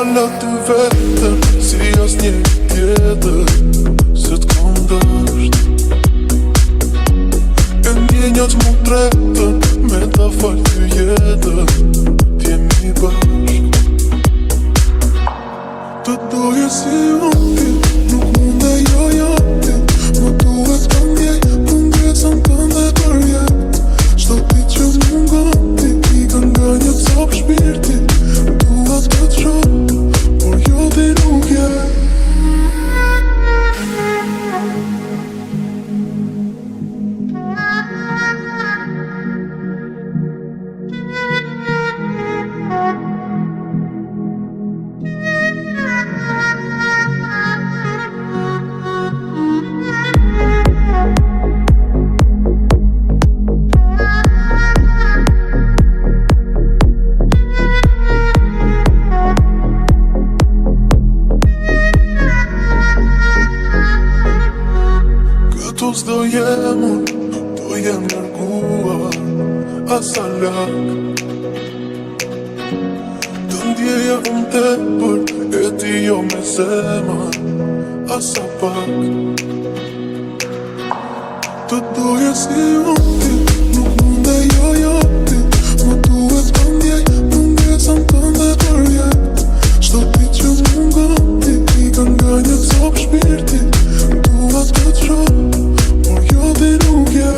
falla ty vetëm si as një tjetër, se t'kom dësht. E ndjenjat mu tretën me ta fal ty jetën, t'jemi bashk. Të doje si unë ti, nuk munde jo jati. Më duhet të ndjej mungesën tënde për jetë. Shto ti që mungon ti, i kan nga një cop shpirti. Dua të të shoh, por jo ti nuk je. S'do jem unë, do jem nërguar asa lak. Të ndjeja unë tepër, e ti jo me zemër asa pak. Të doje si unë ti, nuk munde jo jati. Më duhet të ndjej mungesën tënde për jetë. Shto ti që mungon ti, i kan nga një cop shpirti. Dua të të shoh, por jo ti nuk je.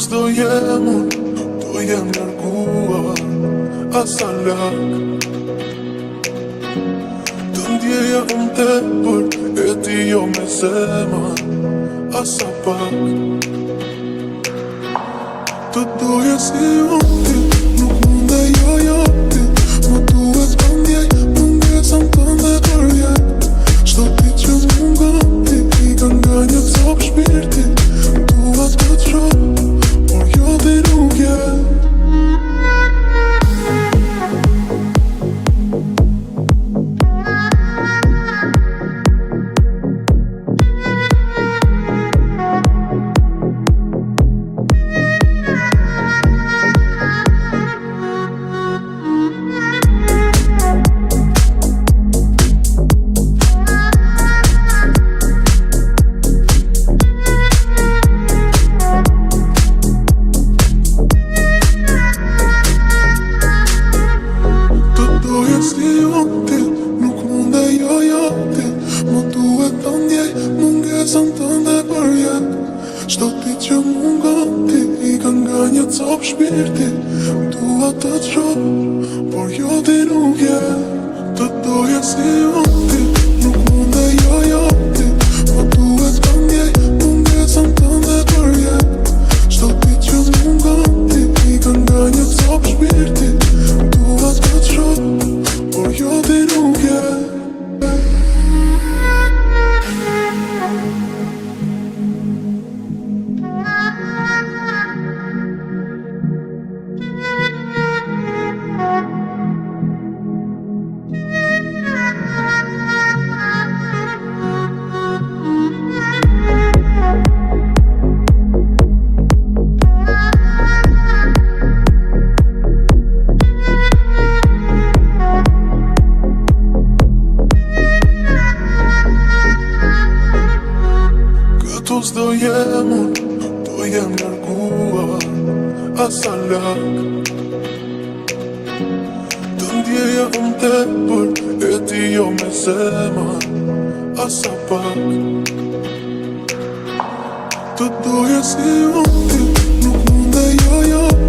S'do jem unë, do jem nërguar asa lak. Të ndjeja unë tepër, e ti jo me zemër asa pak. Të doje si unë ti, nuk munde jo jati. Më duhet të ndjej mungesën tënde për jetë. Shto ti që mungon ti, i kan nga një cop shpirti. Dua të të shoh, por jo ti nuk je. Të doje si unë ti, nuk munde jo jati. Më duhet të ndjej mungesën tënde për jetë. Shto ti që mungon ti, i kan nga një cop shpirti. Dua të të shoh, por jo ti nuk je. yemun Të jem nërguar asa lak Të ndjeja tepër e ti jo me zemër asa pak Të doja si unë ti, nuk mund e jo